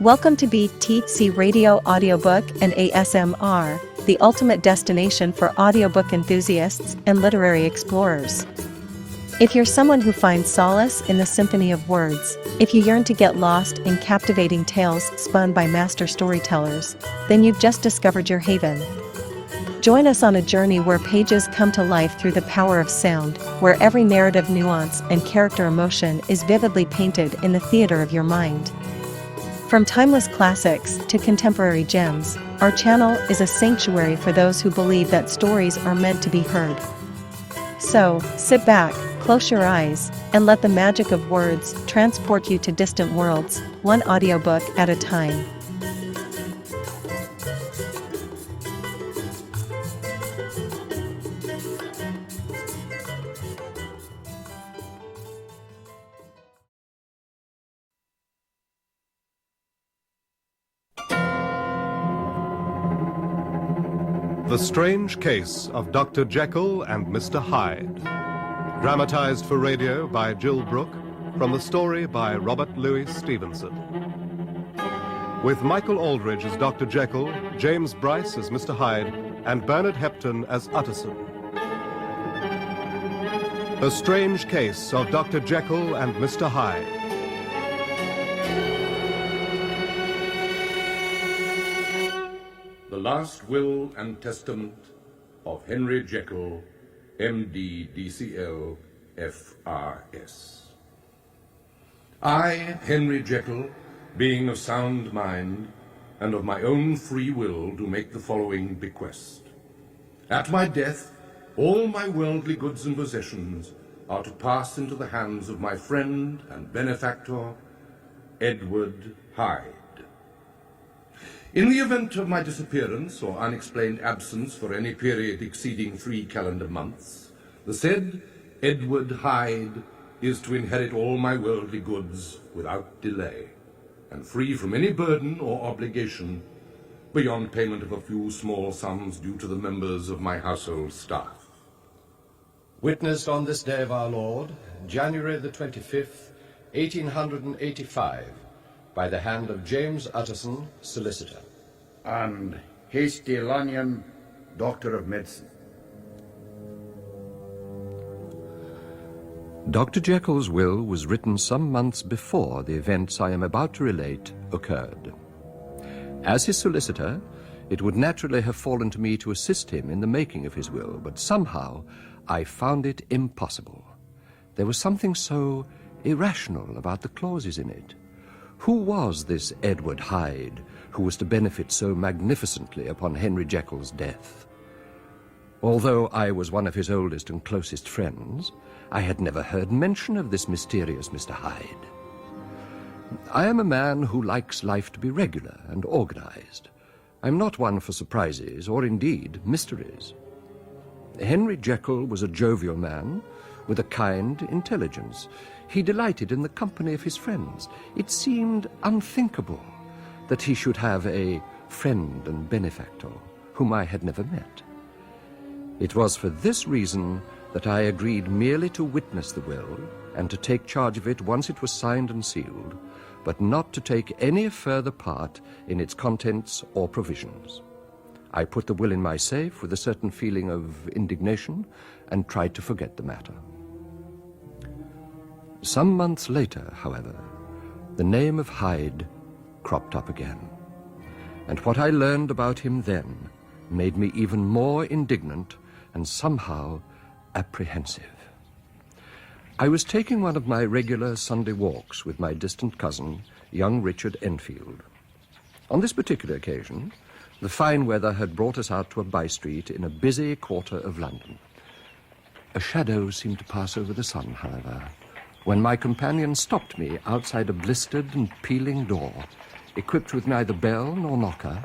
Welcome to BTC Radio Audiobook and ASMR, the ultimate destination for audiobook enthusiasts and literary explorers. If you're someone who finds solace in the symphony of words, if you yearn to get lost in captivating tales spun by master storytellers, then you've just discovered your haven. Join us on a journey where pages come to life through the power of sound, where every narrative nuance and character emotion is vividly painted in the theater of your mind. From timeless classics to contemporary gems, our channel is a sanctuary for those who believe that stories are meant to be heard. So, sit back, close your eyes, and let the magic of words transport you to distant worlds, one audiobook at a time. The Strange Case of Dr. Jekyll and Mr. Hyde. Dramatized for radio by Jill Brooke, from the story by Robert Louis Stevenson. With Michael Aldridge as Dr. Jekyll, James Bryce as Mr. Hyde, and Bernard Hepton as Utterson. The Strange Case of Dr. Jekyll and Mr. Hyde. The Last Will and Testament of Henry Jekyll, M.D. D.C.L. F.R.S. I, Henry Jekyll, being of sound mind, and of my own free will, do make the following bequest. At my death, all my worldly goods and possessions are to pass into the hands of my friend and benefactor, Edward Hyde. In the event of my disappearance or unexplained absence for any period exceeding 3 calendar months, the said Edward Hyde is to inherit all my worldly goods without delay, and free from any burden or obligation beyond payment of a few small sums due to the members of my household staff. Witnessed on this day of our Lord, January the 25th, 1885, by the hand of James Utterson, solicitor. And Hasty Lanyon, Doctor of Medicine. Dr. Jekyll's will was written some months before the events I am about to relate occurred. As his solicitor, it would naturally have fallen to me to assist him in the making of his will, but somehow I found it impossible. There was something so irrational about the clauses in it. Who was this Edward Hyde, who was to benefit so magnificently upon Henry Jekyll's death? Although I was one of his oldest and closest friends, I had never heard mention of this mysterious Mr. Hyde. I am a man who likes life to be regular and organized. I'm not one for surprises or indeed mysteries. Henry Jekyll was a jovial man with a kind intelligence. He delighted in the company of his friends. It seemed unthinkable that he should have a friend and benefactor whom I had never met. It was for this reason that I agreed merely to witness the will and to take charge of it once it was signed and sealed, but not to take any further part in its contents or provisions. I put the will in my safe with a certain feeling of indignation and tried to forget the matter. Some months later, however, the name of Hyde cropped up again, and what I learned about him then made me even more indignant and somehow apprehensive. I was taking one of my regular Sunday walks with my distant cousin, young Richard Enfield. On this particular occasion, the fine weather had brought us out to a by-street in a busy quarter of London. A shadow seemed to pass over the sun, however, when my companion stopped me outside a blistered and peeling door, equipped with neither bell nor knocker,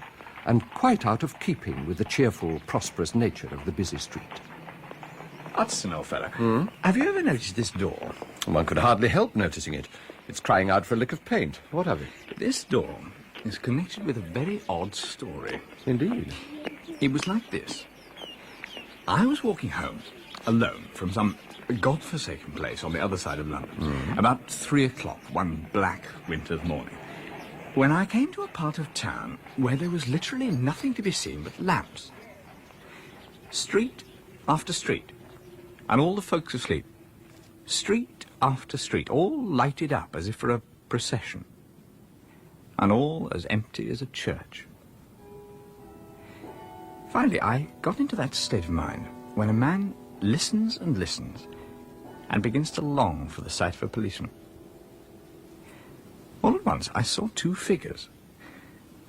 and quite out of keeping with the cheerful, prosperous nature of the busy street. Utterson, old fellow, have you ever noticed this door? One could hardly help noticing it. It's crying out for a lick of paint. What of it? This door is connected with a very odd story. Indeed. It was like this. I was walking home, alone, from some godforsaken place on the other side of London, about 3 o'clock one black winter's morning. when I came to a part of town where there was literally nothing to be seen but lamps. Street after street, and all the folks asleep. Street after street, all lighted up as if for a procession, and all as empty as a church. Finally, I got into that state of mind when a man listens and listens and begins to long for the sight of a policeman. All at once, I saw two figures.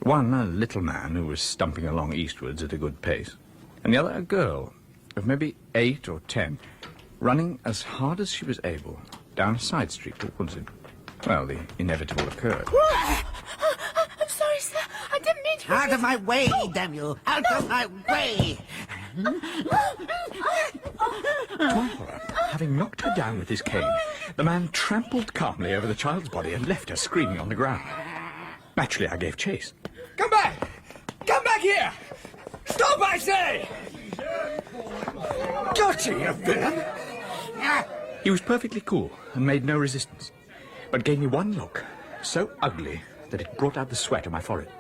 One, a little man who was stumping along eastwards at a good pace, and the other, a girl of maybe 8 or 10, running as hard as she was able down a side street towards him. Well, the inevitable occurred. I'm sorry, sir. I didn't mean to... Out of my way, damn you! Out of my way! To my horror, having knocked her down with his cane, the man trampled calmly over the child's body and left her screaming on the ground. Naturally, I gave chase. Come back! Come back here! Stop, I say! Gotcha, you villain! He was perfectly cool and made no resistance, but gave me one look so ugly that it brought out the sweat on my forehead.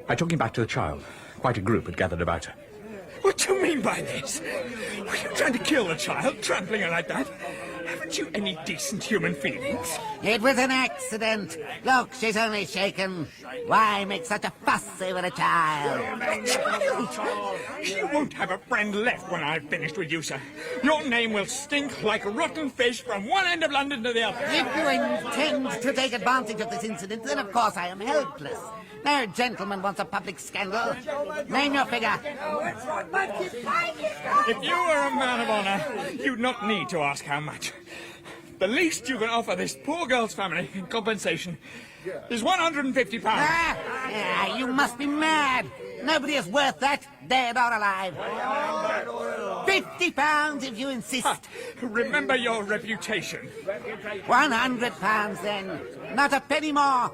I took him back to the child. Quite a group had gathered about her. What do you mean by this? Were you trying to kill the child, trampling her like that? Haven't you any decent human feelings? It was an accident. Look, she's only shaken. Why make such a fuss over a child? A child? You won't have a friend left when I've finished with you, sir. Your name will stink like rotten fish from one end of London to the other. If you intend to take advantage of this incident, then of course I am helpless. No gentleman wants a public scandal. Name your figure. If you were a man of honor, you'd not need to ask how much. The least you can offer this poor girl's family in compensation is £150. You must be mad. Nobody is worth that, dead or alive. £50 if you insist. Remember your reputation. £100 then. Not a penny more.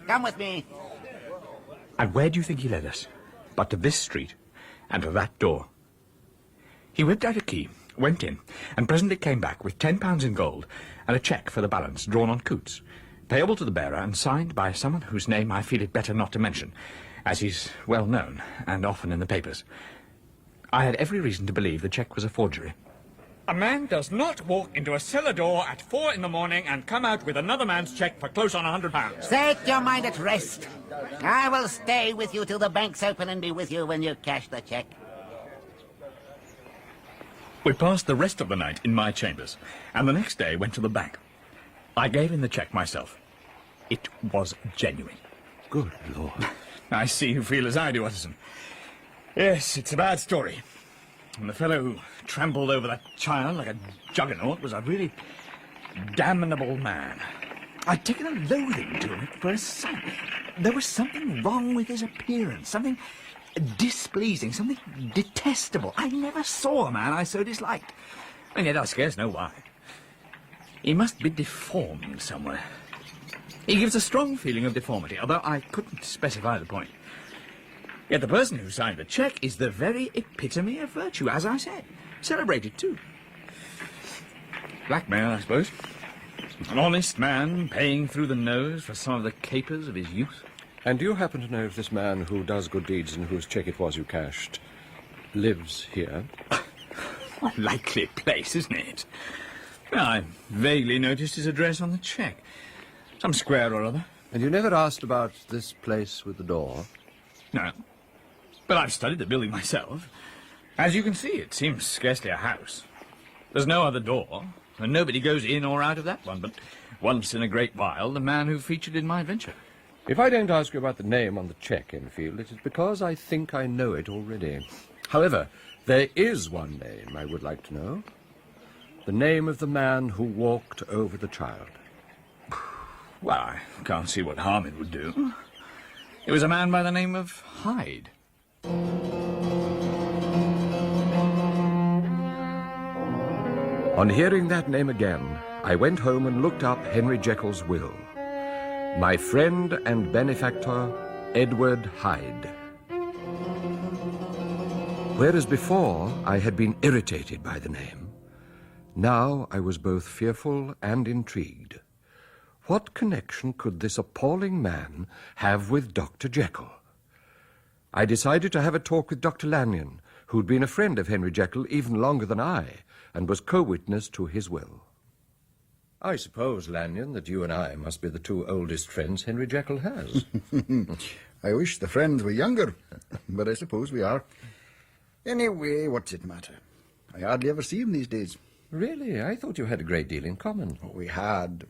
Come with me. And where do you think he led us? But to this street, and to that door. He whipped out a key, went in, and presently came back with £10 in gold and a cheque for the balance drawn on Coots, payable to the bearer and signed by someone whose name I feel it better not to mention, as he's well known and often in the papers. I had every reason to believe the cheque was a forgery. A man does not walk into a cellar door at 4 in the morning and come out with another man's cheque for close on £100. Set your mind at rest. I will stay with you till the bank's open and be with you when you cash the cheque. We passed the rest of the night in my chambers, and the next day went to the bank. I gave in the cheque myself. It was genuine. Good Lord. I see you feel as I do, Utterson. Yes, it's a bad story. And the fellow who trampled over that child like a juggernaut was a really damnable man. I'd taken a loathing to him at first sight. There was something wrong with his appearance, something displeasing, something detestable. I never saw a man I so disliked, and yet I scarce know why. He must be deformed somewhere. He gives a strong feeling of deformity, although I couldn't specify the point. Yet the person who signed the cheque is the very epitome of virtue, as I said. Celebrated, too. Blackmail, I suppose. An honest man paying through the nose for some of the capers of his youth. And do you happen to know if this man who does good deeds and whose cheque it was you cashed lives here? What a likely place, isn't it? Well, I vaguely noticed his address on the cheque. Some square or other. And you never asked about this place with the door? No. But I've studied the building myself. As you can see, it seems scarcely a house. There's no other door, and nobody goes in or out of that one, but once in a great while, the man who featured in my adventure. If I don't ask you about the name on the cheque, Enfield, it is because I think I know it already. However, there is one name I would like to know. The name of the man who walked over the child. Well, I can't see what harm it would do. It was a man by the name of Hyde. On hearing that name again, I went home and looked up Henry Jekyll's will. My friend and benefactor, Edward Hyde. Whereas before I had been irritated by the name, now I was both fearful and intrigued. What connection could this appalling man have with Dr. Jekyll? I decided to have a talk with Dr. Lanyon, who'd been a friend of Henry Jekyll even longer than I, and was co-witness to his will. I suppose, Lanyon, that you and I must be the two oldest friends Henry Jekyll has. I wish the friends were younger, but I suppose we are. Anyway, what's it matter? I hardly ever see him these days. Really? I thought you had a great deal in common. Oh, we had.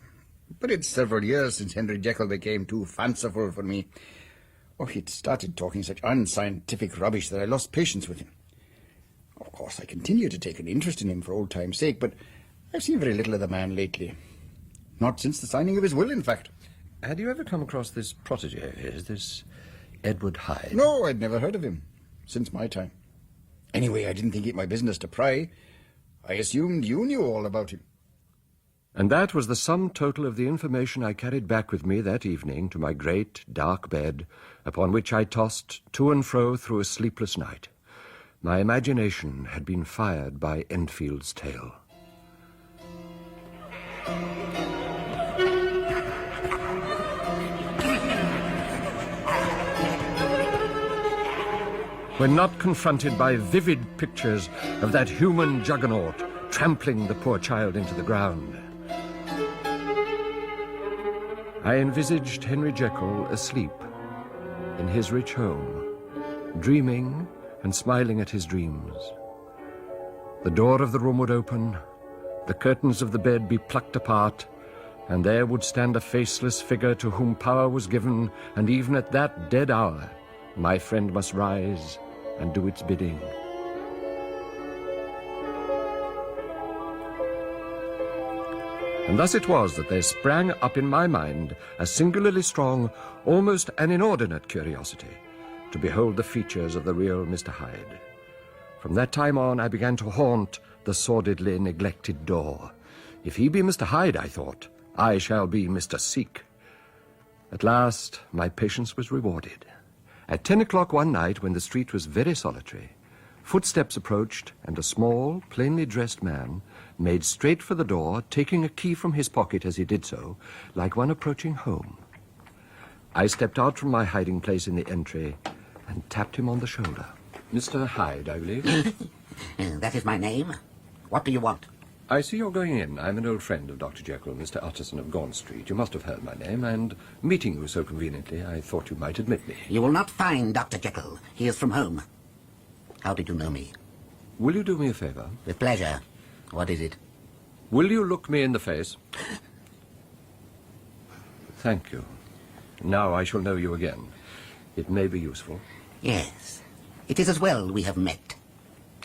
But it's several years since Henry Jekyll became too fanciful for me. Oh, he'd started talking such unscientific rubbish that I lost patience with him. Of course, I continue to take an interest in him for old time's sake, but I've seen very little of the man lately. Not since the signing of his will, in fact. Had you ever come across this protege of his, this Edward Hyde? No, I'd never heard of him. Since my time. Anyway, I didn't think it my business to pry. I assumed you knew all about him. And that was the sum total of the information I carried back with me that evening to my great, dark bed, upon which I tossed to and fro through a sleepless night. My imagination had been fired by Enfield's tale. When not confronted by vivid pictures of that human juggernaut trampling the poor child into the ground, I envisaged Henry Jekyll asleep in his rich home, dreaming and smiling at his dreams. The door of the room would open, the curtains of the bed be plucked apart, and there would stand a faceless figure to whom power was given, and even at that dead hour, my friend must rise and do its bidding. And thus it was that there sprang up in my mind a singularly strong, almost an inordinate curiosity to behold the features of the real Mr. Hyde. From that time on, I began to haunt the sordidly neglected door. If he be Mr. Hyde, I thought, I shall be Mr. Seek. At last, my patience was rewarded. At 10 o'clock one night, when the street was very solitary, footsteps approached, and a small, plainly dressed man made straight for the door, taking a key from his pocket as he did so, like one approaching home. I stepped out from my hiding place in the entry and tapped him on the shoulder. Mr. Hyde, I believe. That is my name. What do you want? I see you're going in. I'm an old friend of Dr. Jekyll, Mr. Utterson of Gaunt Street. You must have heard my name, and meeting you so conveniently, I thought you might admit me. You will not find Dr. Jekyll. He is from home. How did you know me? Will you do me a favor? With pleasure. What is it? Will you look me in the face? Thank you. Now I shall know you again. It may be useful. Yes. It is as well we have met.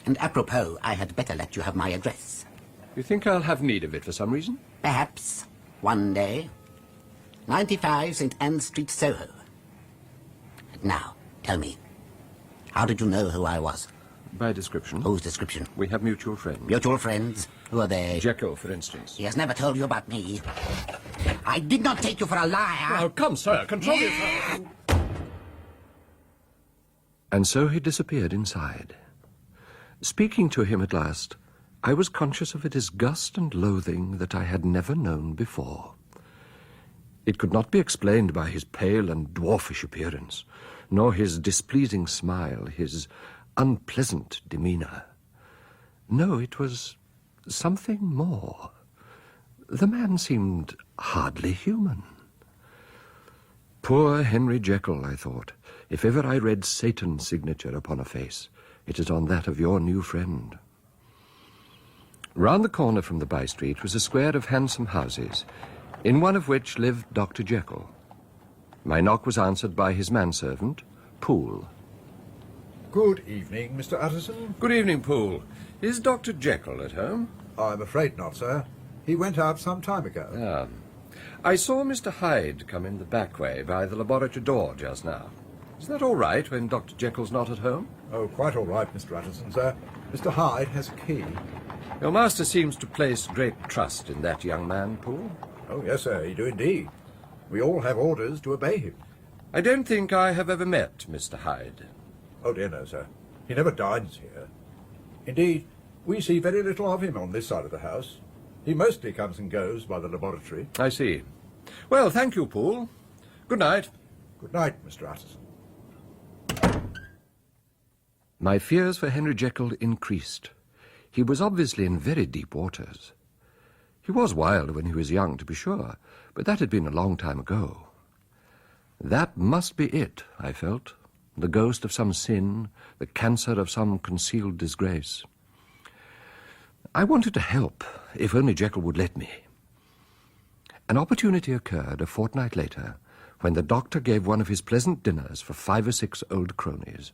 And apropos, I had better let you have my address. You think I'll have need of it for some reason? Perhaps. One day. 95 St. Anne Street, Soho. Now, tell me. How did you know who I was? By description. Whose description? We have mutual friends. Mutual friends? Who are they? Jekyll, for instance. He has never told you about me. I did not take you for a liar. Oh, come, sir. Control yourself. And so he disappeared inside. Speaking to him at last, I was conscious of a disgust and loathing that I had never known before. It could not be explained by his pale and dwarfish appearance, nor his displeasing smile, his unpleasant demeanor. No, it was something more. The man seemed hardly human. Poor Henry Jekyll, I thought. If ever I read Satan's signature upon a face, it is on that of your new friend. Round the corner from the by-street was a square of handsome houses, in one of which lived Dr. Jekyll. My knock was answered by his manservant, Poole. Good evening, Mr. Utterson. Good evening, Poole. Is Dr. Jekyll at home? I'm afraid not, sir. He went out some time ago. I saw Mr. Hyde come in the back way by the laboratory door just now. Is that all right when Dr. Jekyll's not at home? Oh, quite all right, Mr. Utterson, sir. Mr. Hyde has a key. Your master seems to place great trust in that young man, Poole. Oh, yes, sir, he do indeed. We all have orders to obey him. I don't think I have ever met Mr. Hyde. Oh, dear no, sir. He never dines here. Indeed, we see very little of him on this side of the house. He mostly comes and goes by the laboratory. I see. Well, thank you, Poole. Good night. Good night, Mr. Utterson. My fears for Henry Jekyll increased. He was obviously in very deep waters. He was wild when he was young, to be sure, but that had been a long time ago. That must be it, I felt. The ghost of some sin, the cancer of some concealed disgrace. I wanted to help, if only Jekyll would let me. An opportunity occurred a fortnight later, when the doctor gave one of his pleasant dinners for 5 or 6 old cronies.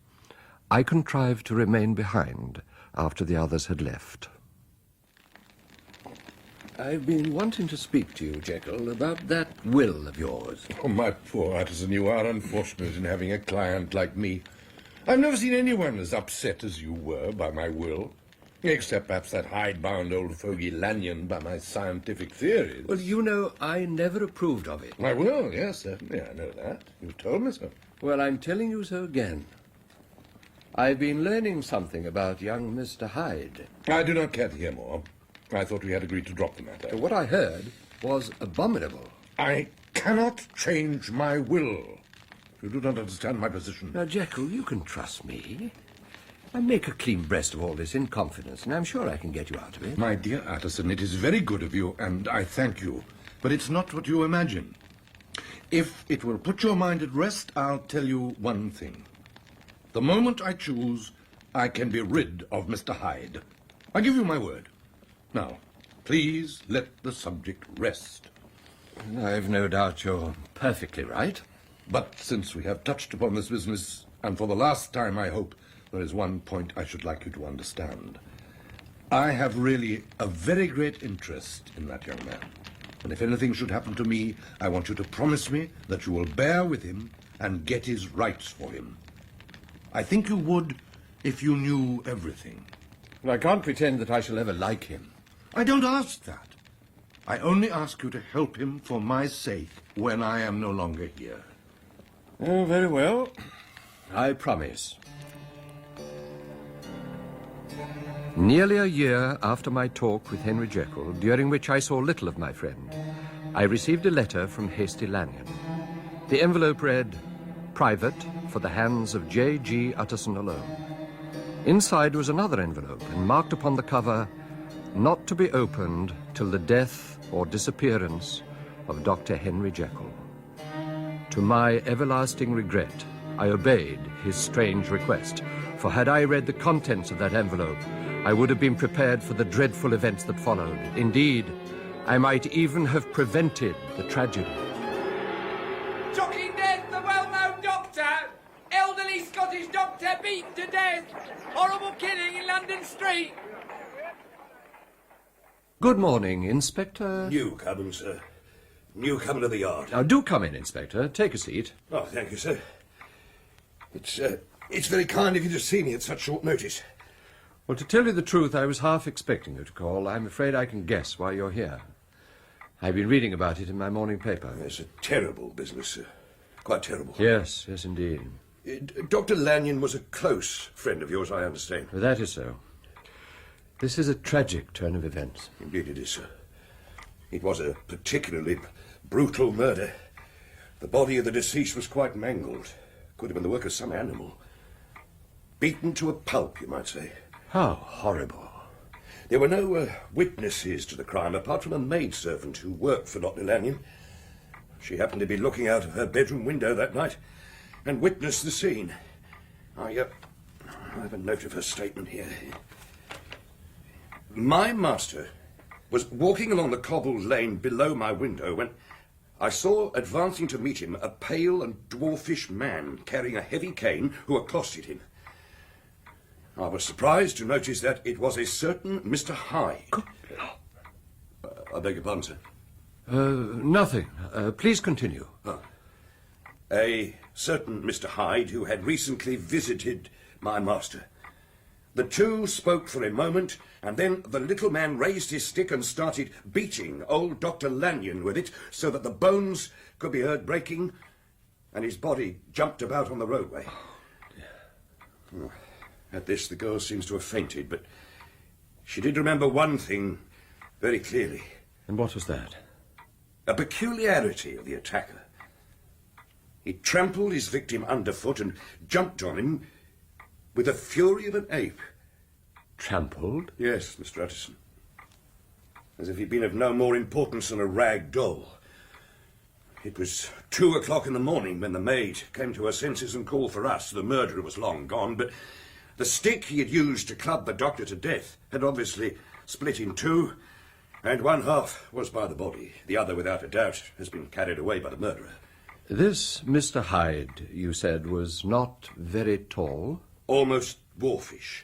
I contrived to remain behind after the others had left. I've been wanting to speak to you, Jekyll, about that will of yours. Oh, my poor Utterson, you are unfortunate in having a client like me. I've never seen anyone as upset as you were by my will, except perhaps that hide-bound old fogey Lanyon by my scientific theories. Well, you know, I never approved of it. My will, yes, certainly, I know that. You've told me so. Well, I'm telling you so again. I've been learning something about young Mr. Hyde. I do not care to hear more. I thought we had agreed to drop the matter. What I heard was abominable. I cannot change my will. You do not understand my position. Now, Jekyll, you can trust me. I make a clean breast of all this in confidence, and I'm sure I can get you out of it. My dear Utterson, it is very good of you, and I thank you. But it's not what you imagine. If it will put your mind at rest, I'll tell you one thing. The moment I choose, I can be rid of Mr. Hyde. I give you my word. Now, please let the subject rest. I've no doubt you're perfectly right. But since we have touched upon this business, and for the last time, I hope, there is one point I should like you to understand. I have really a very great interest in that young man. And if anything should happen to me, I want you to promise me that you will bear with him and get his rights for him. I think you would if you knew everything. Well, I can't pretend that I shall ever like him. I don't ask that. I only ask you to help him for my sake when I am no longer here. Oh, very well. I promise. Nearly a year after my talk with Henry Jekyll, during which I saw little of my friend, I received a letter from hasty Lanyon. The envelope read, "Private, for the hands of J.G. Utterson alone." Inside was another envelope, and marked upon the cover, "Not to be opened till the death or disappearance of Dr. Henry Jekyll." To my everlasting regret, I obeyed his strange request, for had I read the contents of that envelope, I would have been prepared for the dreadful events that followed. Indeed, I might even have prevented the tragedy. Shocking death, the well-known doctor! Elderly Scottish doctor beaten to death! Horrible killing in London Street! Good morning, Inspector. New coming, sir. New coming to the yard. Now, do come in, Inspector. Take a seat. Oh, thank you, sir. It's very kind of you to see me at such short notice. Well, to tell you the truth, I was half expecting you to call. I'm afraid I can guess why you're here. I've been reading about it in my morning paper. It's a terrible business, sir. Quite terrible. Yes, yes, indeed. Dr. Lanyon was a close friend of yours, I understand. Well, that is so. This is a tragic turn of events. Indeed it is, sir. It was a particularly brutal murder. The body of the deceased was quite mangled. Could have been the work of some animal. Beaten to a pulp, you might say. How horrible. There were no witnesses to the crime, apart from a maidservant who worked for Dr. Lanyon. She happened to be looking out of her bedroom window that night and witnessed the scene. I have a note of her statement here. My master was walking along the cobbled lane below my window when I saw advancing to meet him a pale and dwarfish man carrying a heavy cane who accosted him. I was surprised to notice that it was a certain Mr. Hyde. I beg your pardon, sir. Nothing. Please continue. A certain Mr. Hyde who had recently visited my master. The two spoke for a moment, and then the little man raised his stick and started beating old Dr. Lanyon with it so that the bones could be heard breaking, and his body jumped about on the roadway. Oh, at this, the girl seems to have fainted, but she did remember one thing very clearly. And what was that? a peculiarity of the attacker. He trampled his victim underfoot and jumped on him with the fury of an ape. Trampled? Yes, Mr. Utterson. As if he'd been of no more importance than a rag doll. It was 2 o'clock in the morning when the maid came to her senses and called for us. The murderer was long gone, but the stick he had used to club the doctor to death had obviously split in two, and one half was by the body. The other, without a doubt, has been carried away by the murderer. This Mr. Hyde, you said, was not very tall? Almost dwarfish.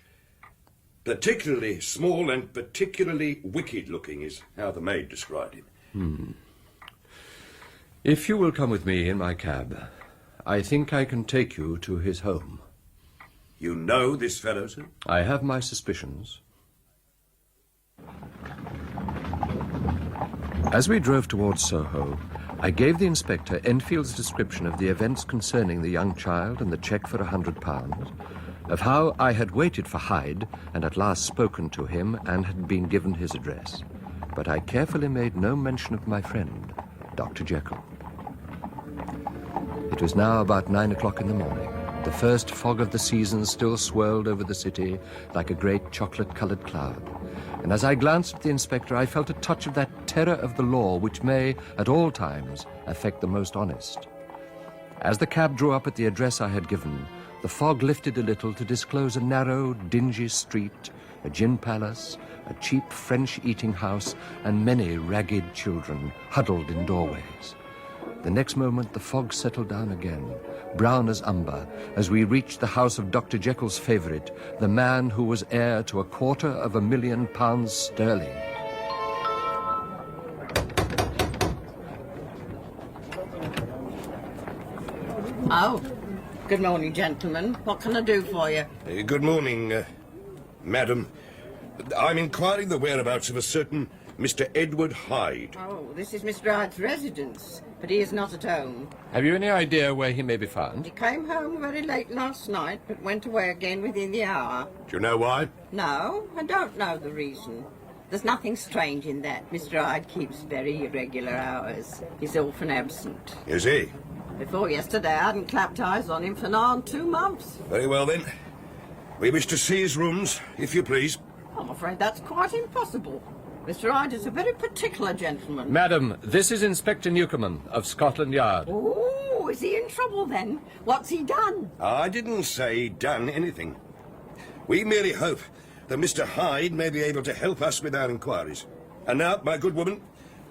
Particularly small and particularly wicked-looking is how the maid described him. If you will come with me in my cab, I think I can take you to his home. You know this fellow, sir? I have my suspicions. As we drove towards Soho, I gave the inspector Enfield's description of the events concerning the young child and the cheque for £100, of how I had waited for Hyde and at last spoken to him and had been given his address. But I carefully made no mention of my friend, Dr. Jekyll. It was now about 9 o'clock in the morning. The first fog of the season still swirled over the city like a great chocolate-coloured cloud. And as I glanced at the inspector, I felt a touch of that terror of the law which may, at all times, affect the most honest. As the cab drew up at the address I had given, the fog lifted a little to disclose a narrow, dingy street, a gin palace, a cheap French eating house, and many ragged children huddled in doorways. The next moment the fog settled down again, brown as umber, as we reached the house of Dr. Jekyll's favourite, the man who was heir to £250,000 sterling. Oh, good morning, gentlemen. What can I do for you? Good morning, madam. I'm inquiring the whereabouts of a certain Mr. Edward Hyde. Oh, this is Mr. Hyde's residence, but he is not at home. Have you any idea where he may be found? He came home very late last night, but went away again within the hour. Do you know why? No, I don't know the reason. There's nothing strange in that. Mr. Hyde keeps very irregular hours. He's often absent. Is he? Before yesterday, I hadn't clapped eyes on him for nigh on 2 months. Very well, then. We wish to see his rooms, if you please. I'm afraid that's quite impossible. Mr. Hyde is a very particular gentleman. Madam, this is Inspector Newcomen of Scotland Yard. Oh, is he in trouble then? What's he done? I didn't say he'd done anything. We merely hope that Mr. Hyde may be able to help us with our inquiries. And now, my good woman,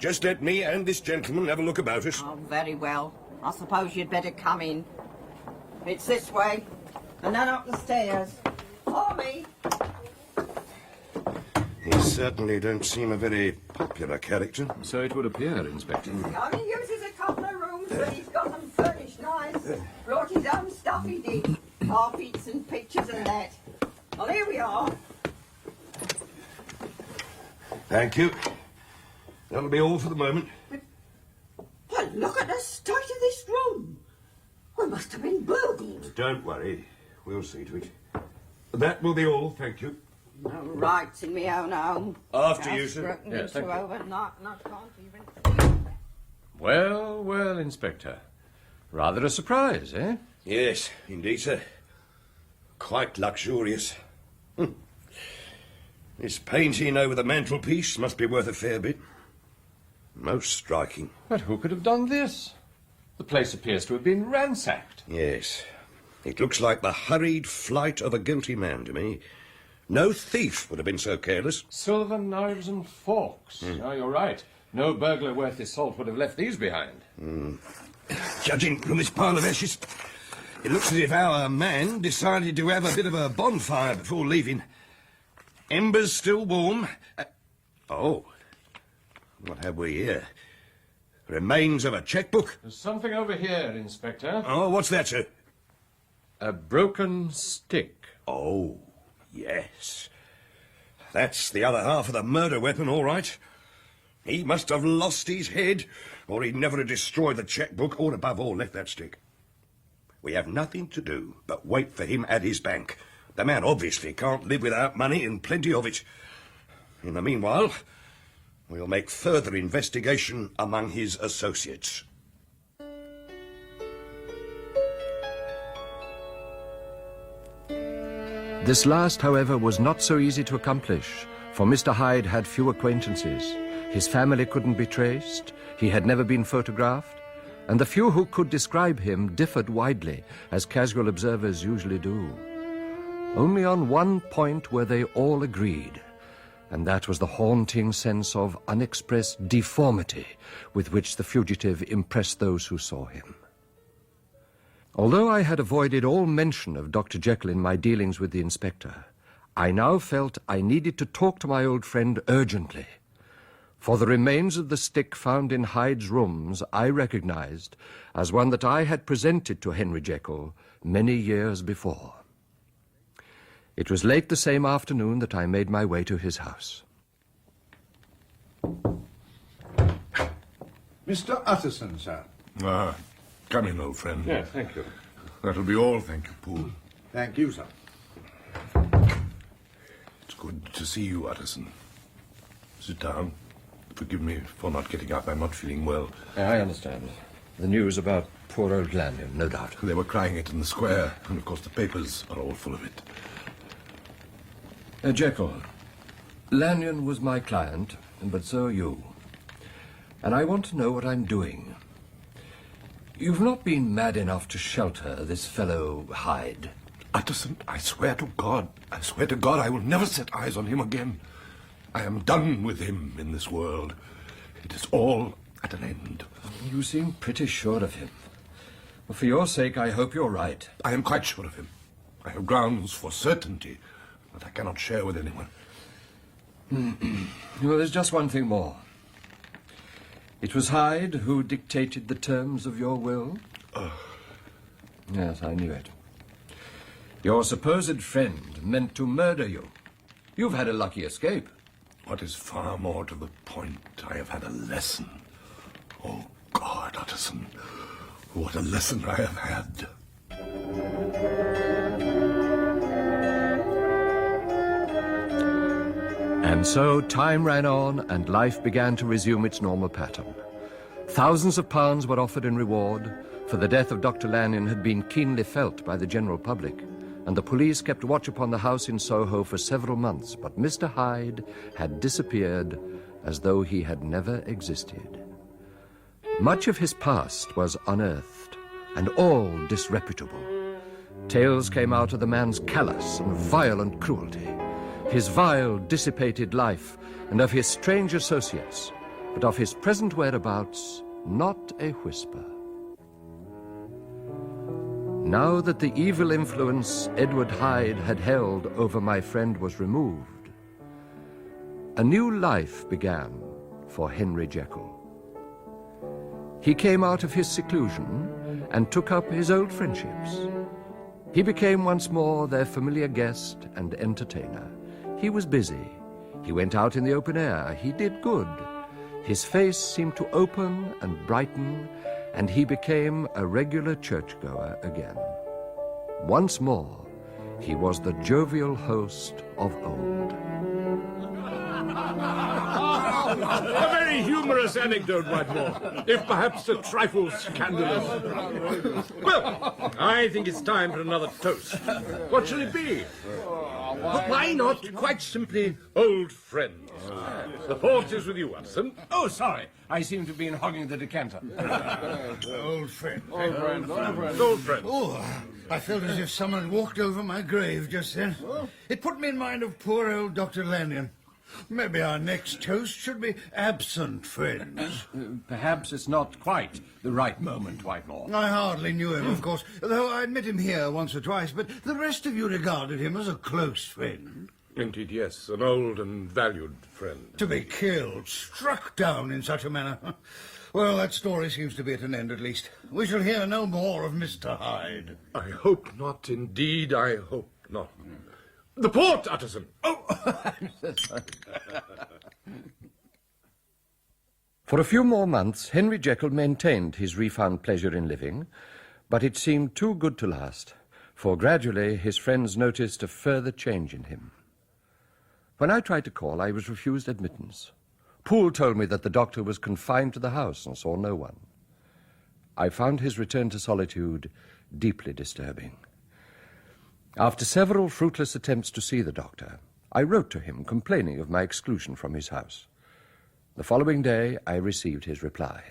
just let me and this gentleman have a look about us. Oh, very well. I suppose you'd better come in. It's this way, and then up the stairs. Follow me. He certainly don't seem a very popular character. So it would appear, Inspector. He only uses a couple of rooms, but he's got them furnished nice. Brought his own stuff, he did. Carpets and pictures and that. Well, here we are. Thank you. That'll be all for the moment. Well, look at the state of this room. We must have been burgled. Don't worry. We'll see to it. That will be all, thank you. No rights in my own home. After you, sir. Yes, thank you. Overnight, and I can't even... Well, well, Inspector. Rather a surprise, eh? Yes, indeed, sir. Quite luxurious. This painting over the mantelpiece must be worth a fair bit. Most striking. But who could have done this? The place appears to have been ransacked. Yes. It looks like the hurried flight of a guilty man to me. No thief would have been so careless. Silver knives and forks. Oh, you're right. No burglar worth his salt would have left these behind. Judging from this pile of ashes, it looks as if our man decided to have a bit of a bonfire before leaving. Embers still warm. Oh, what have we here? Remains of a checkbook. There's something over here, Inspector. Oh, what's that, sir? A broken stick. Oh, yes. That's the other half of the murder weapon, all right. He must have lost his head, or he'd never have destroyed the checkbook, or above all, left that stick. We have nothing to do but wait for him at his bank. The man obviously can't live without money, and plenty of it. In the meanwhile, We'll make further investigation among his associates. This last, however, was not so easy to accomplish, for Mr. Hyde had few acquaintances. His family couldn't be traced, he had never been photographed, and the few who could describe him differed widely, as casual observers usually do. Only on one point were they all agreed, and that was the haunting sense of unexpressed deformity with which the fugitive impressed those who saw him. Although I had avoided all mention of Dr. Jekyll in my dealings with the inspector, I now felt I needed to talk to my old friend urgently. For the remains of the stick found in Hyde's rooms I recognized as one that I had presented to Henry Jekyll many years before. It was late the same afternoon that I made my way to his house. Mr. Utterson, sir. Ah, come in, old friend. Yes, thank you. That'll be all, thank you, Poole. Thank you, sir. It's good to see you, Utterson. Sit down. Forgive me for not getting up. I'm not feeling well. I understand. The news about poor old Lanyon, no doubt. They were crying it in the square, and of course the papers are all full of it. Jekyll, Lanyon was my client, but so are you. And I want to know what I'm doing. You've not been mad enough to shelter this fellow Hyde. Utterson, I swear to God I will never set eyes on him again. I am done with him in this world. It is all at an end. You seem pretty sure of him. Well, for your sake, I hope you're right. I am quite sure of him. I have grounds for certainty that I cannot share with anyone. Well, there's just one thing more. It was Hyde who dictated the terms of your will? Yes, I knew it. Your supposed friend meant to murder you. You've had a lucky escape. What is far more to the point, I have had a lesson. Oh, God, Utterson, what a lesson I have had. And so time ran on, and life began to resume its normal pattern. Thousands of pounds were offered in reward, for the death of Dr. Lanyon had been keenly felt by the general public, and the police kept watch upon the house in Soho for several months, but Mr. Hyde had disappeared as though he had never existed. Much of his past was unearthed, and all disreputable. Tales came out of the man's callous and violent cruelty, his vile, dissipated life, and of his strange associates, but of his present whereabouts, not a whisper. Now that the evil influence Edward Hyde had held over my friend was removed, a new life began for Henry Jekyll. He came out of his seclusion and took up his old friendships. He became once more their familiar guest and entertainer. He was busy. He went out in the open air. He did good. His face seemed to open and brighten, and he became a regular churchgoer again. Once more, he was the jovial host of old. A very humorous anecdote, Whitemore, if perhaps a trifle scandalous. Well, I think it's time for another toast. What shall it be? Why not quite simply old friends? The port is with you, Utterson. Oh, sorry. I seem to have been hogging the decanter. Old friend. Old friend. Old friend. Oh, I felt as if someone walked over my grave just then. It put me in mind of poor old Dr. Lanyon. Maybe our next toast should be absent friends. Perhaps it's not quite the right moment, Whitemore. I hardly knew him, of course, though I'd met him here once or twice, but the rest of you regarded him as a close friend. Indeed, yes, an old and valued friend. To be killed, struck down in such a manner. Well, that story seems to be at an end, at least. We shall hear no more of Mr. Hyde. I hope not, indeed, I hope not. The port, Utterson! Oh! For a few more months, Henry Jekyll maintained his refound pleasure in living, but it seemed too good to last, for gradually his friends noticed a further change in him. When I tried to call, I was refused admittance. Poole told me that the doctor was confined to the house and saw no one. I found his return to solitude deeply disturbing. After several fruitless attempts to see the doctor, I wrote to him complaining of my exclusion from his house. The following day, I received his reply.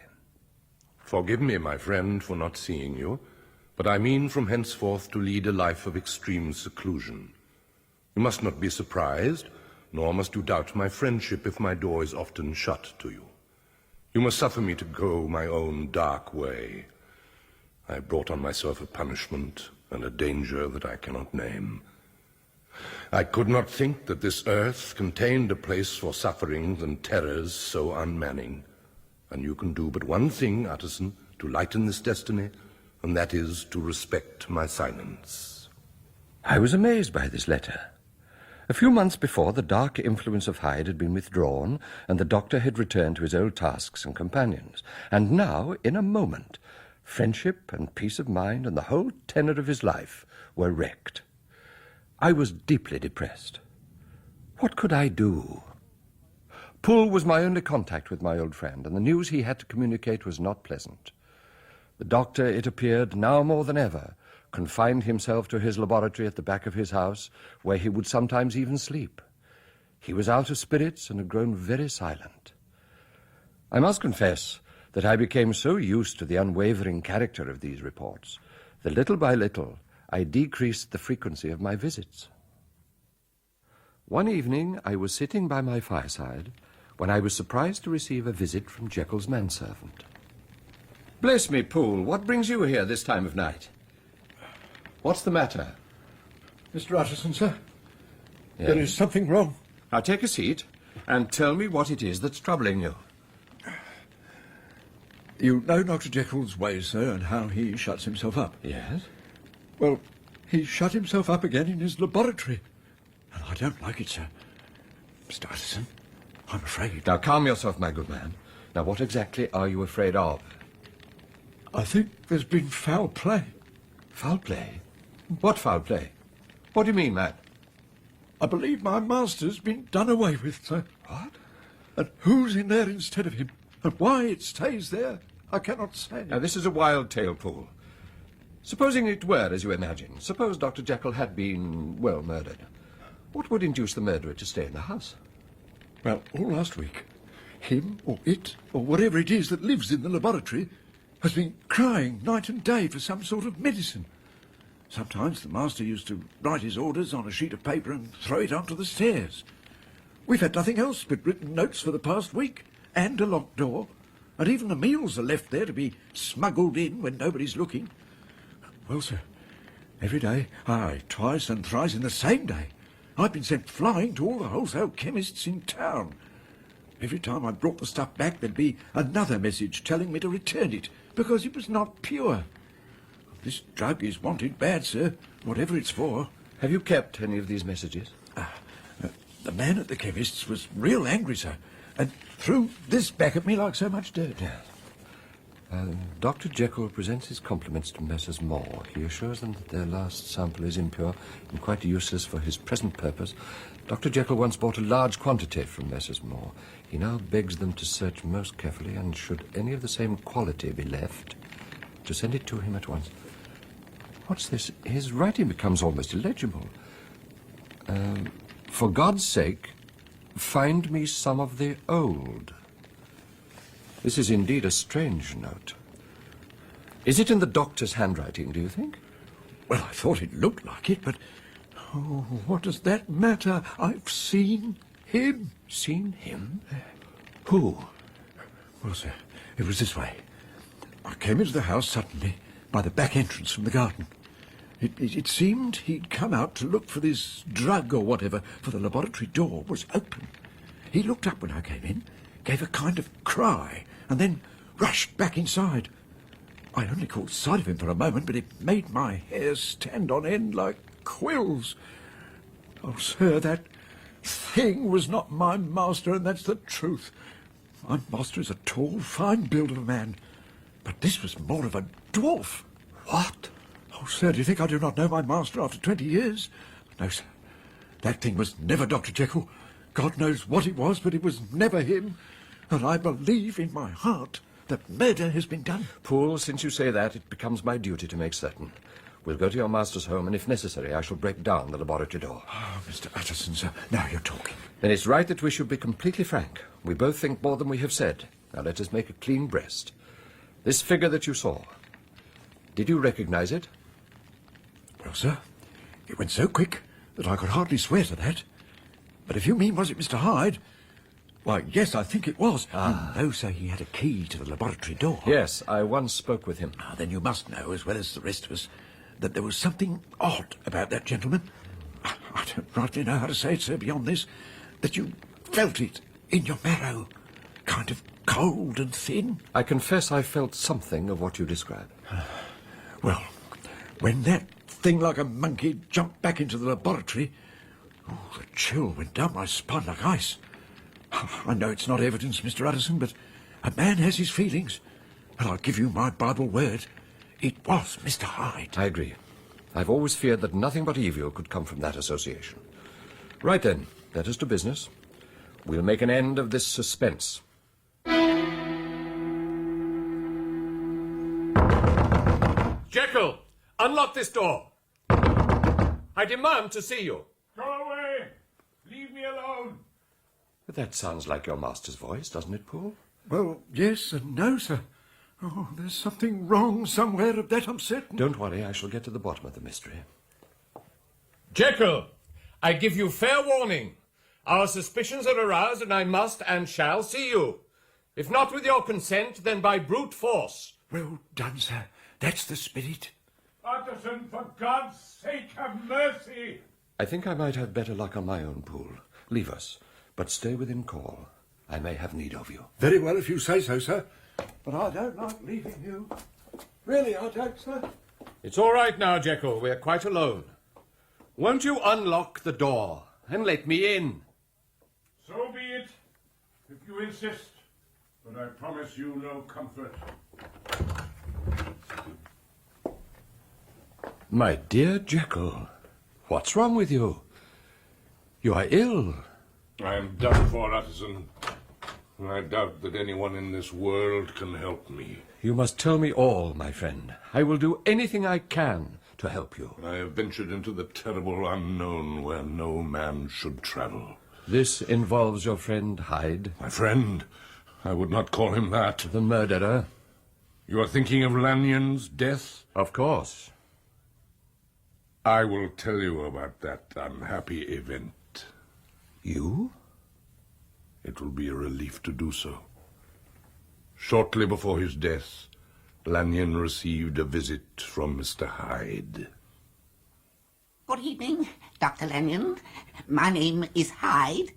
Forgive me, my friend, for not seeing you, but I mean from henceforth to lead a life of extreme seclusion. You must not be surprised, nor must you doubt my friendship if my door is often shut to you. You must suffer me to go my own dark way. I have brought on myself a punishment and a danger that I cannot name. I could not think that this earth contained a place for sufferings and terrors so unmanning. And you can do but one thing, Utterson, to lighten this destiny, and that is to respect my silence. I was amazed by this letter. A few months before, the dark influence of Hyde had been withdrawn, and the doctor had returned to his old tasks and companions. And now, in a moment, friendship and peace of mind and the whole tenor of his life were wrecked. I was deeply depressed. What could I do? Poole was my only contact with my old friend, and the news he had to communicate was not pleasant. The doctor, it appeared, now more than ever, confined himself to his laboratory at the back of his house, where he would sometimes even sleep. He was out of spirits and had grown very silent. I must confess that I became so used to the unwavering character of these reports that little by little I decreased the frequency of my visits. One evening I was sitting by my fireside when I was surprised to receive a visit from Jekyll's manservant. Bless me, Poole, what brings you here this time of night? What's the matter? Mr. Utterson, sir, Yes. there is something wrong. Now take a seat and tell me what it is that's troubling you. You know Dr. Jekyll's ways, sir, and how he shuts himself up. Yes? Well, he shut himself up again in his laboratory. And I don't like it, sir. Mr. Utterson, I'm afraid. Now calm yourself, my good man. Now what exactly are you afraid of? I think there's been foul play. Foul play? What foul play? What do you mean, man? I believe my master's been done away with, sir. What? And who's in there instead of him? And why it stays there, I cannot say. Now this is a wild tale, Poole. Supposing it were as you imagine, suppose Dr. Jekyll had been, well, murdered. What would induce the murderer to stay in the house? Well, all last week, him or it or whatever it is that lives in the laboratory has been crying night and day for some sort of medicine. Sometimes the master used to write his orders on a sheet of paper and throw it onto the stairs. We've had nothing else but written notes for the past week, and a locked door, and even the meals are left there to be smuggled in when nobody's looking. Well, sir, every day, aye, twice and thrice in the same day, I've been sent flying to all the wholesale chemists in town. Every time I brought the stuff back, there'd be another message telling me to return it, because it was not pure. This drug is wanted bad, sir, whatever it's for. Have you kept any of these messages? The man at the chemist's was real angry, sir, and threw this back at me like so much dirt. Yes. Dr. Jekyll presents his compliments to Messrs. Moore. He assures them that their last sample is impure and quite useless for his present purpose. Dr. Jekyll once bought a large quantity from Messrs. Moore. He now begs them to search most carefully, and should any of the same quality be left, to send it to him at once. What's this? His writing becomes almost illegible. For God's sake, find me some of the old. This is indeed a strange note. Is it in the doctor's handwriting, do you think? Well, I thought it looked like it, but... oh, what does that matter? I've seen him. Seen him? Who? Well, sir, it was this way. I came into the house suddenly, by the back entrance from the garden. It seemed he'd come out to look for this drug or whatever, for the laboratory door was open. He looked up when I came in, gave a kind of cry, and then rushed back inside. I only caught sight of him for a moment, but it made my hair stand on end like quills. Oh, sir, that thing was not my master, and that's the truth. My master is a tall, fine-built of a man, but this was more of a dwarf. What? Oh, sir, do you think I do not know my master after 20 years? No, sir. That thing was never Dr. Jekyll. God knows what it was, but it was never him. and I believe in my heart that murder has been done. Poole, since you say that, it becomes my duty to make certain. We'll go to your master's home, and if necessary, I shall break down the laboratory door. Oh, Mr. Utterson, sir, now you're talking. Then it's right that we should be completely frank. We both think more than we have said. Now let us make a clean breast. This figure that you saw, did you recognize it? Well, sir, it went so quick that I could hardly swear to that. But if you mean was it Mr. Hyde, why, yes, I think it was. Ah. You know, sir, he had a key to the laboratory door. Yes, I once spoke with him. Then you must know, as well as the rest of us, that there was something odd about that gentleman. I don't rightly know how to say it, sir, beyond this, that you felt it in your marrow, kind of cold and thin. I confess I felt something of what you describe. Well, when that thing like a monkey jumped back into the laboratory, the chill went down my spine like ice. I know it's not evidence, Mr. Utterson, but a man has his feelings, and I'll give you my Bible word. It was Mr. Hyde. I agree. I've always feared that nothing but evil could come from that association. Right then, let us to business. We'll make an end of this suspense. Jekyll, unlock this door. I demand to see you. Go away! Leave me alone! That sounds like your master's voice, doesn't it, Poole? Well, yes and no, sir. Oh, there's something wrong somewhere, of that I'm certain. Don't worry, I shall get to the bottom of the mystery. Jekyll, I give you fair warning. Our suspicions are aroused, and I must and shall see you. If not with your consent, then by brute force. Well done, sir. That's the spirit. Utterson, for God's sake, have mercy! I think I might have better luck on my own, Poole. Leave us, but stay within call. I may have need of you. Very well, if you say so, sir. But I don't like leaving you. Really, I don't, sir. It's all right now, Jekyll. We're quite alone. Won't you unlock the door and let me in? So be it, if you insist. But I promise you no comfort. My dear Jekyll, what's wrong with you? You are ill. I am done for, Utterson. I doubt that anyone in this world can help me. You must tell me all, my friend. I will do anything I can to help you. I have ventured into the terrible unknown where no man should travel. This involves your friend Hyde? My friend? I would not call him that. The murderer? You are thinking of Lanyon's death? Of course. I will tell you about that unhappy event. You? It will be a relief to do so. Shortly before his death, Lanyon received a visit from Mr. Hyde. Good evening, Dr. Lanyon. My name is Hyde,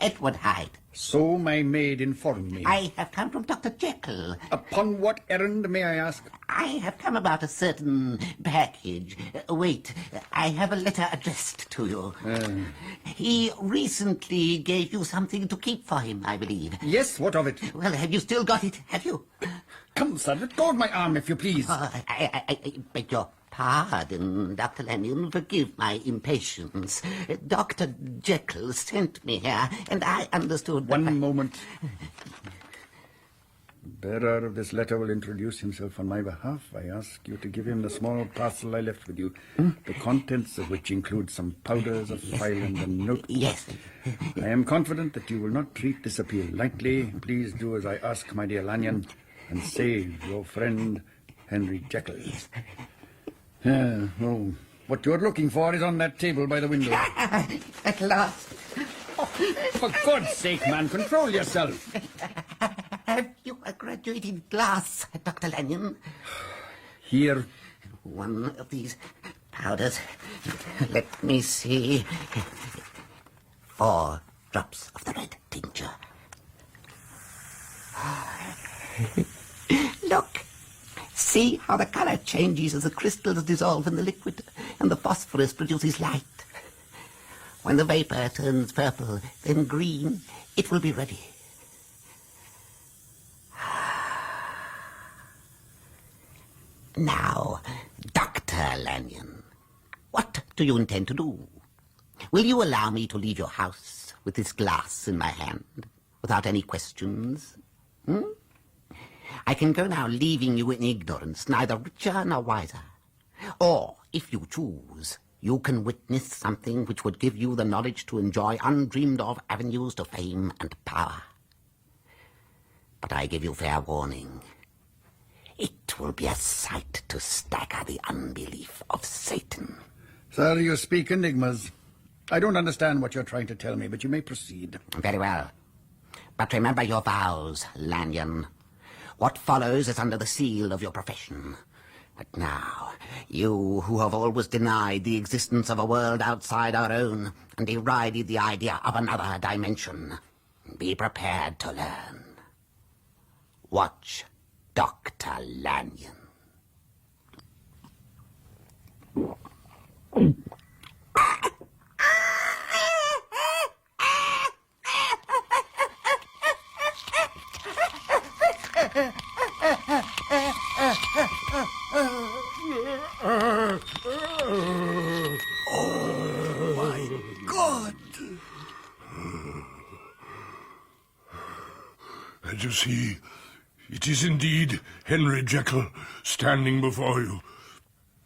Edward Hyde. So my maid informed me. I have come from Dr. Jekyll. Upon what errand, may I ask? I have come about a certain package. Wait, I have a letter addressed to you. He recently gave you something to keep for him, I believe. Yes, what of it? Well, have you still got it, have you? Come, sir, let go of my arm, if you please. I beg your pardon, Dr. Lanyon. Forgive my impatience. Dr. Jekyll sent me here, and I understood... One moment. Bearer of this letter will introduce himself on my behalf. I ask you to give him the small parcel I left with you, the contents of which include some powders, a file, and a notebook. Yes. I am confident that you will not treat this appeal lightly. Please do as I ask, my dear Lanyon, and save your friend Henry Jekyll. Oh, what you're looking for is on that table by the window. At last. For God's sake, man, control yourself. Have you a graduated glass, Dr. Lanyon? Here. One of these powders. Let me see. 4 drops of the red tincture. Look. See how the color changes as the crystals dissolve in the liquid and the phosphorus produces light. When the vapor turns purple, then green, it will be ready. Now, Dr. Lanyon, what do you intend to do? Will you allow me to leave your house with this glass in my hand, without any questions? I can go now, leaving you in ignorance, neither richer nor wiser. Or, if you choose, you can witness something which would give you the knowledge to enjoy undreamed-of avenues to fame and power. But I give you fair warning. It will be a sight to stagger the unbelief of Satan. Sir, you speak enigmas. I don't understand what you're trying to tell me, but you may proceed. Very well. But remember your vows, Lanyon. What follows is under the seal of your profession. But now, you who have always denied the existence of a world outside our own and derided the idea of another dimension, be prepared to learn. Watch Dr. Lanyon. Oh, my God! As you see, it is indeed Henry Jekyll standing before you.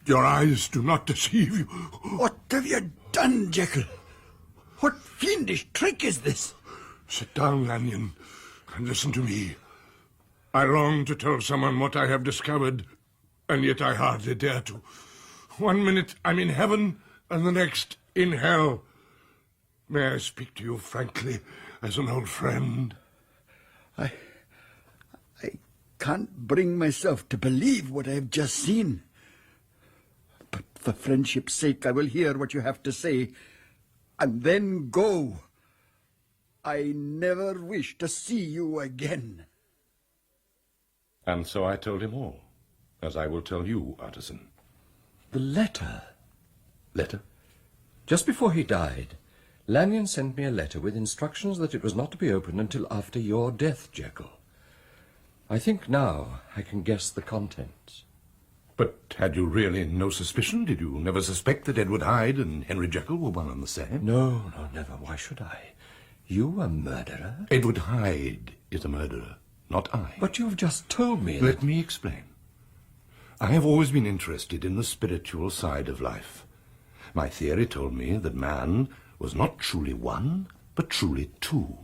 Your eyes do not deceive you. What have you done, Jekyll? What fiendish trick is this? Sit down, Lanyon, and listen to me. I long to tell someone what I have discovered, and yet I hardly dare to. 1 minute I'm in heaven, and the next in hell. May I speak to you frankly, as an old friend? I can't bring myself to believe what I have just seen. But for friendship's sake, I will hear what you have to say, and then go. I never wish to see you again. And so I told him all, as I will tell you, Utterson. The letter. Letter? Just before he died, Lanyon sent me a letter with instructions that it was not to be opened until after your death, Jekyll. I think now I can guess the contents. But had you really no suspicion? Did you never suspect that Edward Hyde and Henry Jekyll were one and the same? No, never. Why should I? You a murderer? Edward Hyde is a murderer, not I. But you've just told me... Let me explain. I have always been interested in the spiritual side of life. My theory told me that man was not truly one, but truly two.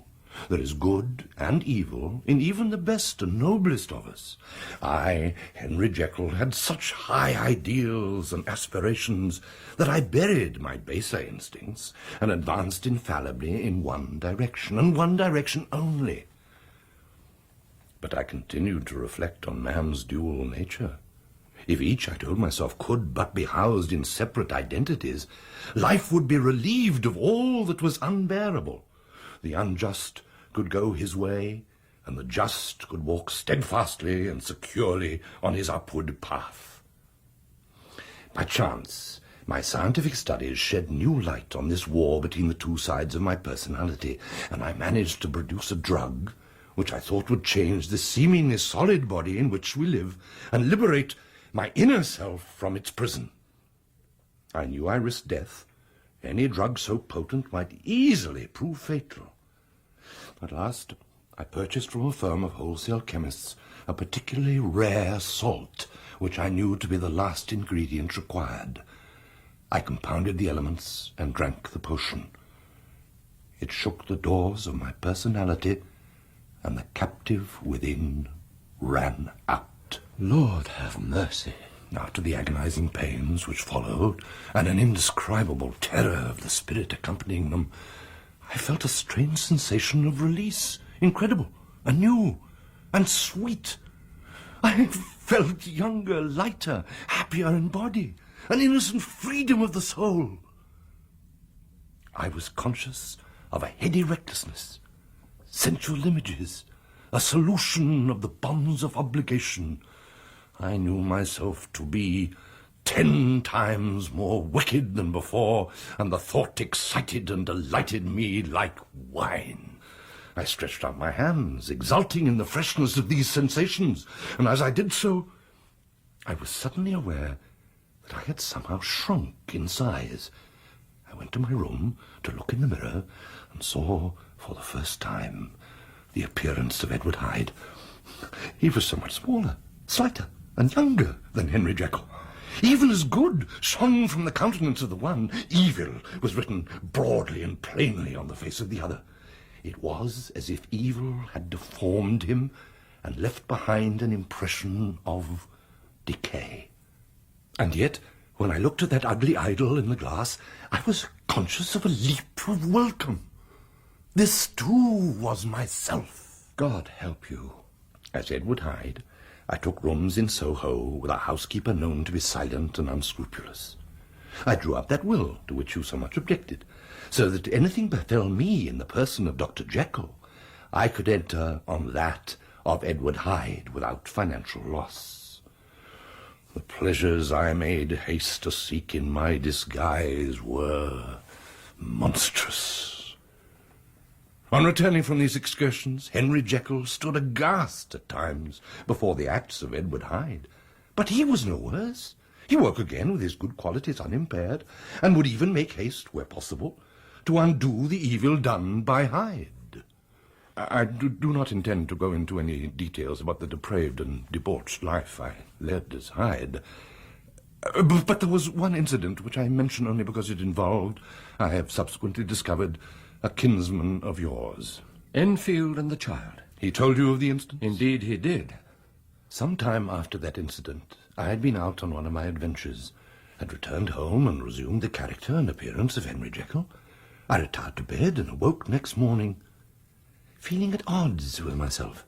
There is good and evil in even the best and noblest of us. I, Henry Jekyll, had such high ideals and aspirations that I buried my baser instincts and advanced infallibly in one direction, and one direction only. But I continued to reflect on man's dual nature. If each, I told myself, could but be housed in separate identities, life would be relieved of all that was unbearable. The unjust could go his way, and the just could walk steadfastly and securely on his upward path. By chance, my scientific studies shed new light on this war between the two sides of my personality, and I managed to produce a drug which I thought would change the seemingly solid body in which we live and liberate my inner self from its prison. I knew I risked death. Any drug so potent might easily prove fatal. At last, I purchased from a firm of wholesale chemists a particularly rare salt, which I knew to be the last ingredient required. I compounded the elements and drank the potion. It shook the doors of my personality, and the captive within ran out. Lord have mercy. After the agonizing pains which followed, and an indescribable terror of the spirit accompanying them, I felt a strange sensation of release, incredible, and new, and sweet. I felt younger, lighter, happier in body, an innocent freedom of the soul. I was conscious of a heady recklessness, sensual images, a solution of the bonds of obligation. I knew myself to be 10 times more wicked than before, and the thought excited and delighted me like wine. I stretched out my hands, exulting in the freshness of these sensations, and as I did so, I was suddenly aware that I had somehow shrunk in size. I went to my room to look in the mirror and saw, for the first time, the appearance of Edward Hyde. He was so much smaller, slighter, and younger than Henry Jekyll. Even as good shone from the countenance of the one, evil was written broadly and plainly on the face of the other. It was as if evil had deformed him and left behind an impression of decay. And yet, when I looked at that ugly idol in the glass, I was conscious of a leap of welcome. This, too, was myself. God help you. As Edward Hyde, I took rooms in Soho with a housekeeper known to be silent and unscrupulous. I drew up that will to which you so much objected, so that anything befell me in the person of Dr. Jekyll, I could enter on that of Edward Hyde without financial loss. The pleasures I made haste to seek in my disguise were monstrous. On returning from these excursions, Henry Jekyll stood aghast at times before the acts of Edward Hyde. But he was no worse. He woke again with his good qualities unimpaired, and would even make haste, where possible, to undo the evil done by Hyde. I do not intend to go into any details about the depraved and debauched life I led as Hyde. But there was one incident which I mention only because it involved, I have subsequently discovered, a kinsman of yours. Enfield and the child. He told you of the incident? Indeed he did. Some time after that incident, I had been out on one of my adventures, had returned home and resumed the character and appearance of Henry Jekyll. I retired to bed and awoke next morning, feeling at odds with myself.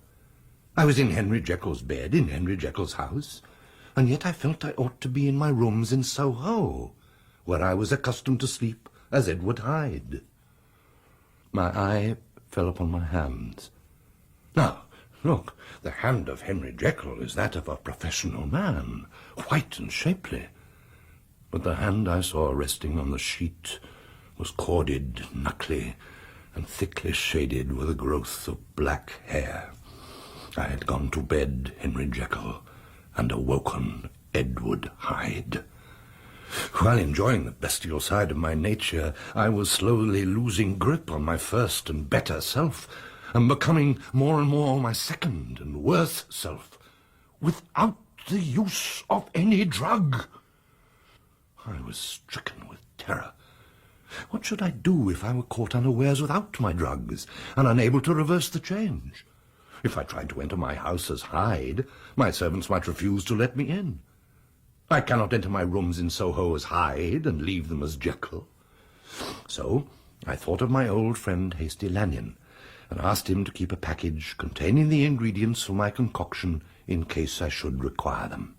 I was in Henry Jekyll's bed, in Henry Jekyll's house, and yet I felt I ought to be in my rooms in Soho, where I was accustomed to sleep as Edward Hyde. My eye fell upon my hands. Now, look, the hand of Henry Jekyll is that of a professional man, white and shapely. But the hand I saw resting on the sheet was corded, knuckly, and thickly shaded with a growth of black hair. I had gone to bed Henry Jekyll and awoken Edward Hyde. While enjoying the bestial side of my nature, I was slowly losing grip on my first and better self, and becoming more and more my second and worse self, without the use of any drug. I was stricken with terror. What should I do if I were caught unawares without my drugs, and unable to reverse the change? If I tried to enter my house as Hyde, my servants might refuse to let me in. I cannot enter my rooms in Soho as Hyde and leave them as Jekyll. So I thought of my old friend Hasty Lanyon, and asked him to keep a package containing the ingredients for my concoction in case I should require them.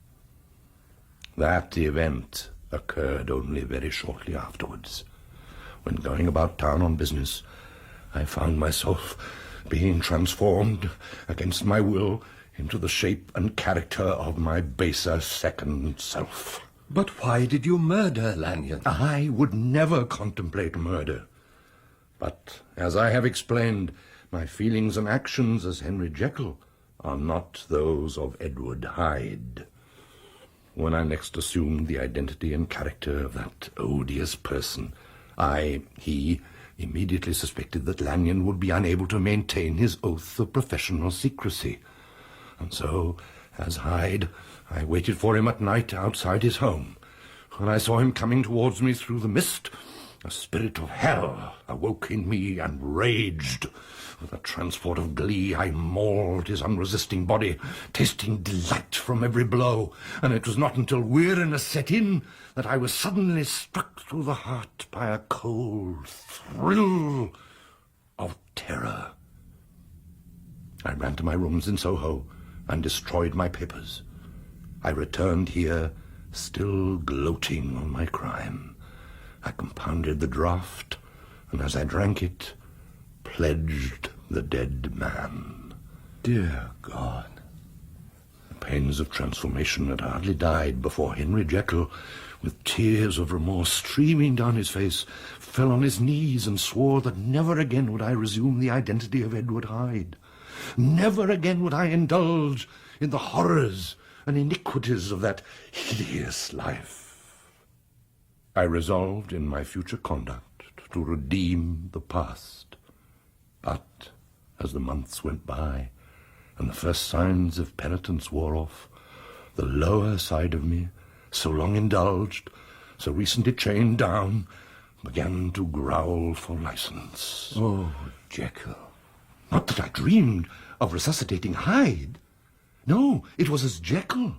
That event occurred only very shortly afterwards. When going about town on business, I found myself being transformed against my will into the shape and character of my baser second self. But why did you murder Lanyon? I would never contemplate murder. But, as I have explained, my feelings and actions as Henry Jekyll are not those of Edward Hyde. When I next assumed the identity and character of that odious person, he immediately suspected that Lanyon would be unable to maintain his oath of professional secrecy. And so, as Hyde, I waited for him at night outside his home. When I saw him coming towards me through the mist, a spirit of hell awoke in me and raged. With a transport of glee, I mauled his unresisting body, tasting delight from every blow, and it was not until weariness set in that I was suddenly struck through the heart by a cold thrill of terror. I ran to my rooms in Soho and destroyed my papers. I returned here, still gloating on my crime. I compounded the draught, and as I drank it, pledged the dead man. Dear God. The pains of transformation had hardly died before Henry Jekyll, with tears of remorse streaming down his face, fell on his knees and swore that never again would I resume the identity of Edward Hyde. Never again would I indulge in the horrors and iniquities of that hideous life. I resolved in my future conduct to redeem the past. But, As the months went by, and the first signs of penitence wore off, the lower side of me, so long indulged, so recently chained down, began to growl for license. Oh, Jekyll. Not that I dreamed of resuscitating Hyde. No, it was as Jekyll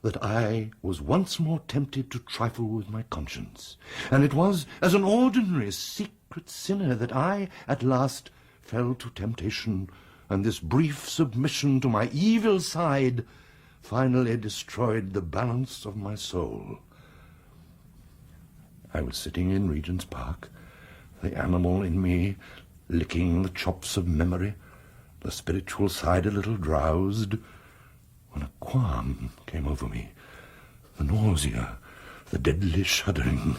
that I was once more tempted to trifle with my conscience. And it was as an ordinary secret sinner that I at last fell to temptation, and this brief submission to my evil side finally destroyed the balance of my soul. I was sitting in Regent's Park, the animal in me licking the chops of memory, the spiritual side a little drowsed, when a qualm came over me, the nausea, the deadly shuddering.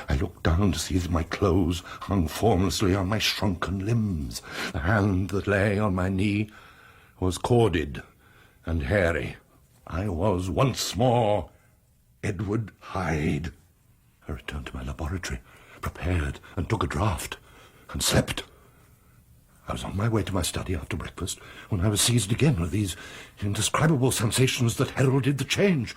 I looked down to see that my clothes hung formlessly on my shrunken limbs. The hand that lay on my knee was corded and hairy. I was once more Edward Hyde. I returned to my laboratory, prepared, and took a draught, and slept. I was on my way to my study after breakfast when I was seized again with these indescribable sensations that heralded the change.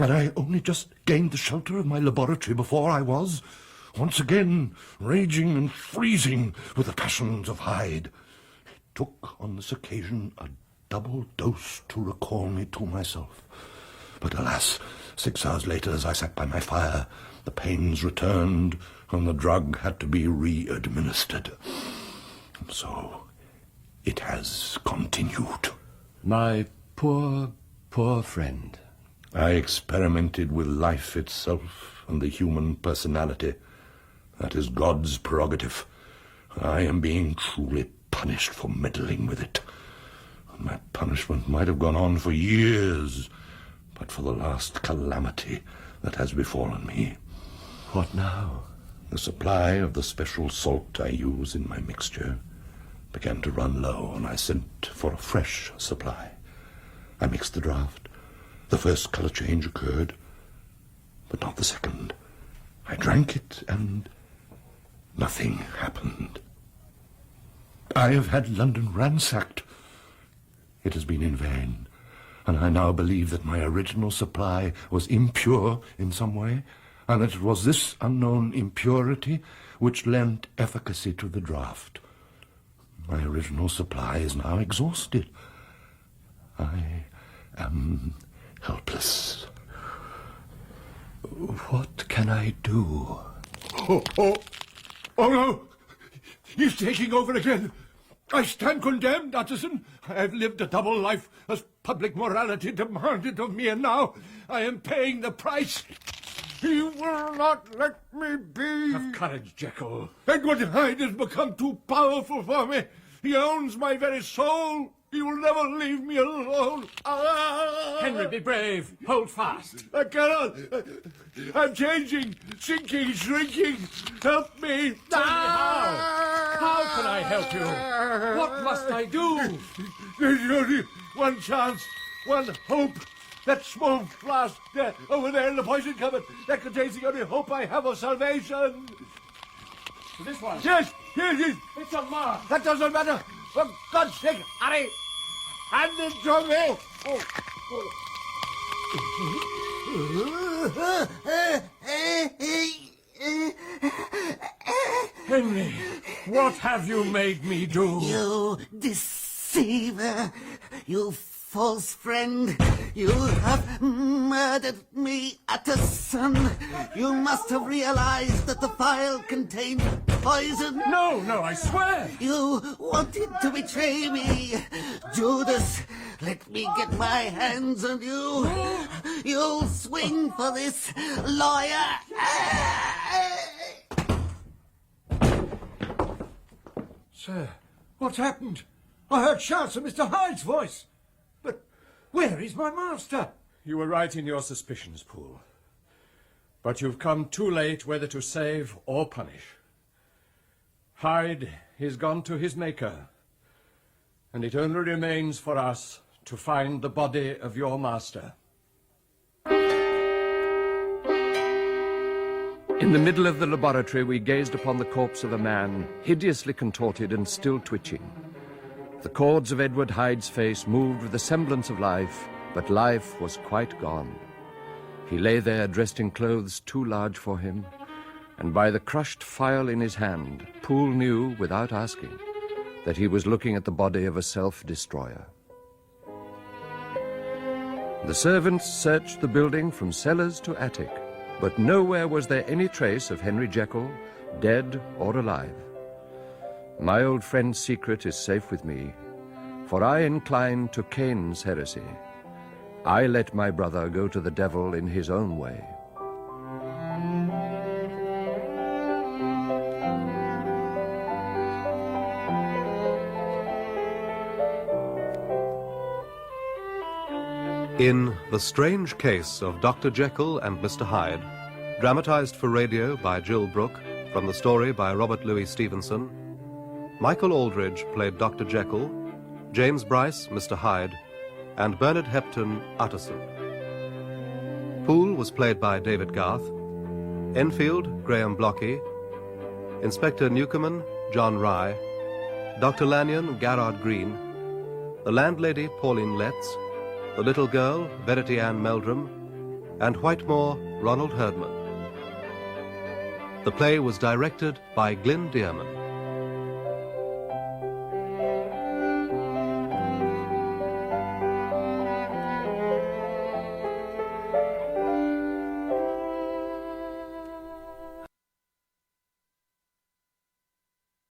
And I only just gained the shelter of my laboratory before I was, once again, raging and freezing with the passions of Hyde. It took on this occasion a double dose to recall me to myself. But alas, 6 hours later, as I sat by my fire, the pains returned, and the drug had to be re-administered. And so it has continued. My poor, poor friend. I experimented with life itself and the human personality. That is God's prerogative. I am being truly punished for meddling with it. And my punishment might have gone on for years, but for the last calamity that has befallen me. What now? The supply of the special salt I use in my mixture began to run low, and I sent for a fresh supply. I mixed the draught. The first colour change occurred, but not the second. I drank it, and nothing happened. I have had London ransacked. It has been in vain, and I now believe that my original supply was impure in some way, and that it was this unknown impurity which lent efficacy to the draught. My original supply is now exhausted. I am helpless. What can I do? Oh no! He's taking over again. I stand condemned, Utterson. I have lived a double life as public morality demanded of me, and now I am paying the price. He will not let me be. Have courage, Jekyll. Edward Hyde has become too powerful for me. He owns my very soul. He will never leave me alone. Henry, be brave. Hold fast. I cannot. I'm changing, sinking, shrinking. Help me. Tell me how. How can I help you? What must I do? There's only one chance, one hope. That small flask there, over there in the poison cupboard, that contains the only hope I have of salvation. This one? Yes, here it is. It's a mark. That doesn't matter. For God's sake, hurry. Hand it to me. Henry, what have you made me do? You deceiver. You false friend. You have murdered me, Utterson. You must have realized that the phial contained poison. No, I swear. You wanted to betray me. Judas, let me get my hands on you. You'll swing for this, lawyer. Sir, what's happened? I heard shouts of Mr. Hyde's voice. But where is my master? You were right in your suspicions, Poole. But you've come too late whether to save or punish. Hyde is gone to his maker, and it only remains for us to find the body of your master. In the middle of the laboratory, we gazed upon the corpse of a man, hideously contorted and still twitching. The cords of Edward Hyde's face moved with the semblance of life, but life was quite gone. He lay there dressed in clothes too large for him, and by the crushed phial in his hand, Poole knew, without asking, that he was looking at the body of a self-destroyer. The servants searched the building from cellars to attic, but nowhere was there any trace of Henry Jekyll, dead or alive. My old friend's secret is safe with me, for I incline to Cain's heresy. I let my brother go to the devil in his own way. In The Strange Case of Dr. Jekyll and Mr. Hyde, dramatized for radio by Jill Brooke, from the story by Robert Louis Stevenson, Michael Aldridge played Dr. Jekyll, James Bryce, Mr. Hyde, and Bernard Hepton, Utterson. Poole was played by David Garth, Enfield, Graham Blockey, Inspector Newcomen, John Rye, Dr. Lanyon, Garrard Green, the landlady, Pauline Letts, the little girl, Verity Ann Meldrum, and Whitemore, Ronald Herdman. The play was directed by Glyn Dearman.